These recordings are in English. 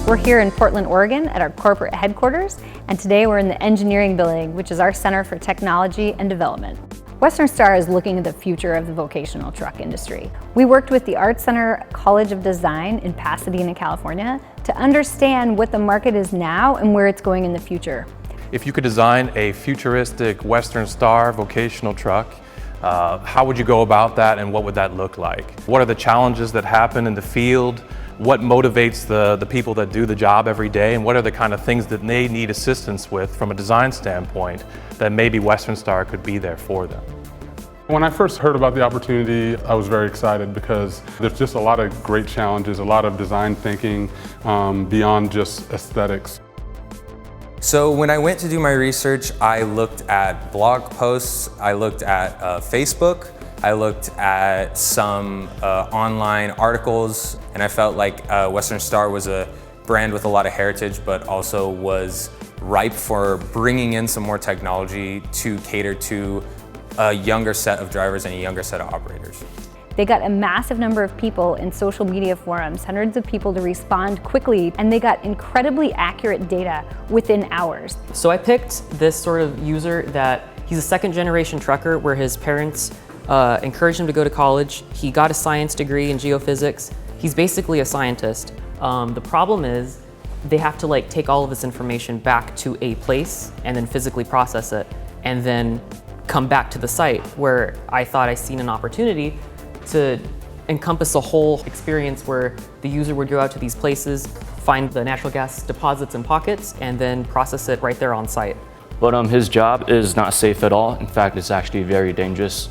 We're here in Portland, Oregon at our corporate headquarters, and today we're in the engineering building, which is our Center for Technology and Development. Westerrn Star is looking at the future of the vocational truck industry. We worked with the Art Center College of Design in Pasadena, California, to understand what the market is now and where it's going in the future. If you could design a futuristic Westerrn Star vocational truck, how would you go about that and what would that look like? What are the challenges that happen in the field? What motivates the people that do the job every day, and what are the kind of things that they need assistance with from a design standpoint that maybe Westerrn Star could be there for them? When I first heard about the opportunity, I was very excited because there's just a lot of great challenges, a lot of design thinking beyond just aesthetics. So when I went to do my research, I looked at blog posts, I looked at Facebook, I looked at some online articles, and I felt like Westerrn Star was a brand with a lot of heritage, but also was ripe for bringing in some more technology to cater to a younger set of drivers and a younger set of operators. They got a massive number of people in social media forums, hundreds of people to respond quickly, and they got incredibly accurate data within hours. So I picked this sort of user that he's a second generation trucker where his parents encouraged him to go to college. He got a science degree in geophysics. He's basically a scientist. The problem is they have to take all of this information back to a place and then physically process it and then come back to the site, where I thought I seen an opportunity to encompass a whole experience where the user would go out to these places, find the natural gas deposits and pockets, and then process it right there on site. But his job is not safe at all. In fact, it's actually very dangerous.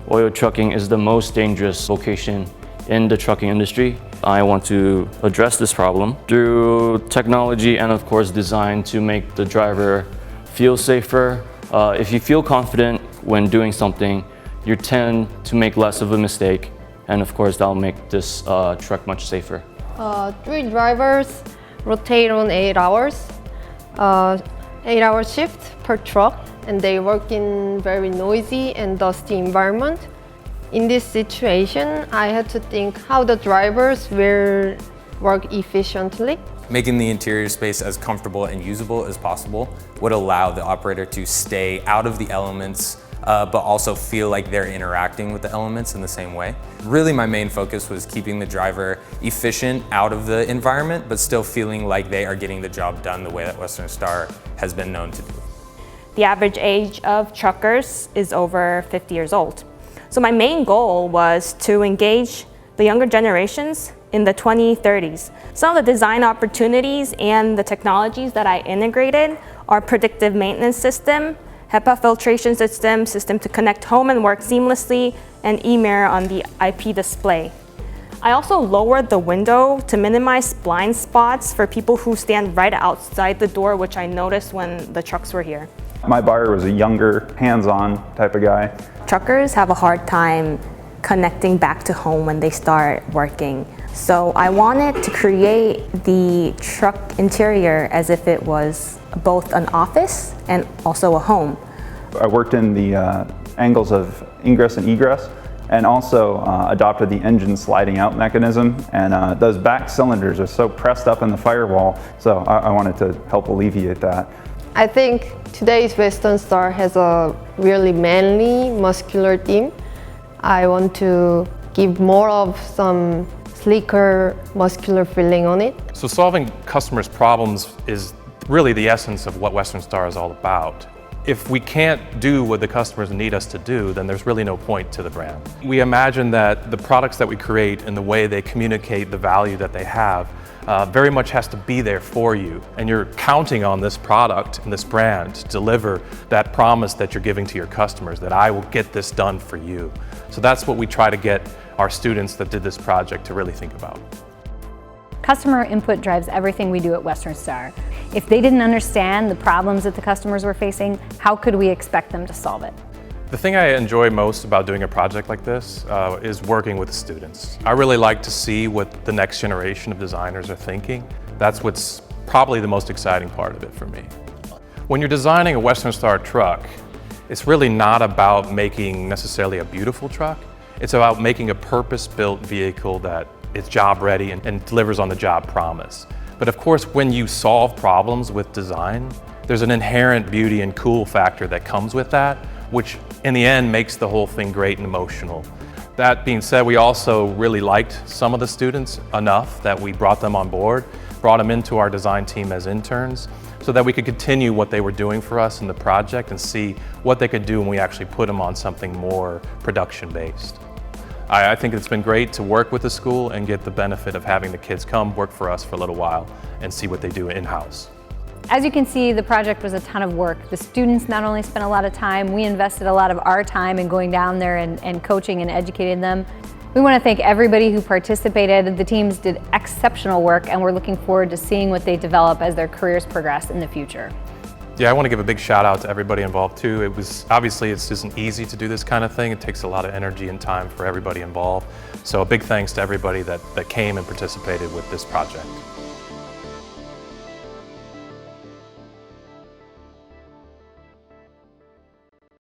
Oil trucking is the most dangerous vocation in the trucking industry. I want to address this problem through technology and of course design to make the driver feel safer. If you feel confident when doing something, you tend to make less of a mistake, and of course that'll make this truck much safer. 3 drivers rotate on 8 hours, 8-hour shift per truck, and they work in very noisy and dusty environment. In this situation, I had to think how the drivers will work efficiently. Making the interior space as comfortable and usable as possible would allow the operator to stay out of the elements, but also feel like they're interacting with the elements in the same way. Really, my main focus was keeping the driver efficient out of the environment, but still feeling like they are getting the job done the way that Westerrn Star has been known to do. The average age of truckers is over 50 years old. So my main goal was to engage the younger generations in the 2030s. Some of the design opportunities and the technologies that I integrated are predictive maintenance system, HEPA filtration system to connect home and work seamlessly, and e-mirror on the IP display. I also lowered the window to minimize blind spots for people who stand right outside the door, which I noticed when the trucks were here. My buyer was a younger, hands-on type of guy. Truckers have a hard time connecting back to home when they start working. So I wanted to create the truck interior as if it was both an office and also a home. I worked in the angles of ingress and egress, and also adopted the engine sliding out mechanism. And those back cylinders are so pressed up in the firewall, so I wanted to help alleviate that. I think today's Westerrn Star has a really manly, muscular theme. I want to give more of some sleeker, muscular feeling on it. So solving customers' problems is really the essence of what Westerrn Star is all about. If we can't do what the customers need us to do, then there's really no point to the brand. We imagine that the products that we create and the way they communicate the value that they have very much has to be there for you. And you're counting on this product and this brand to deliver that promise that you're giving to your customers, that I will get this done for you. So that's what we try to get our students that did this project to really think about. Customer input drives everything we do at Westerrn Star. If they didn't understand the problems that the customers were facing, how could we expect them to solve it? The thing I enjoy most about doing a project like this is working with the students. I really like to see what the next generation of designers are thinking. That's what's probably the most exciting part of it for me. When you're designing a Westerrn Star truck, it's really not about making necessarily a beautiful truck. It's about making a purpose-built vehicle that is job ready and delivers on the job promise. But of course, when you solve problems with design, there's an inherent beauty and cool factor that comes with that, which in the end makes the whole thing great and emotional. That being said, we also really liked some of the students enough that we brought them on board, brought them into our design team as interns, so that we could continue what they were doing for us in the project and see what they could do when we actually put them on something more production-based. I think it's been great to work with the school and get the benefit of having the kids come work for us for a little while and see what they do in-house. As you can see, the project was a ton of work. The students not only spent a lot of time, we invested a lot of our time in going down there and coaching and educating them. We want to thank everybody who participated. The teams did exceptional work, and we're looking forward to seeing what they develop as their careers progress in the future. Yeah, I want to give a big shout out to everybody involved too. Obviously it isn't easy to do this kind of thing. It takes a lot of energy and time for everybody involved. So a big thanks to everybody that came and participated with this project.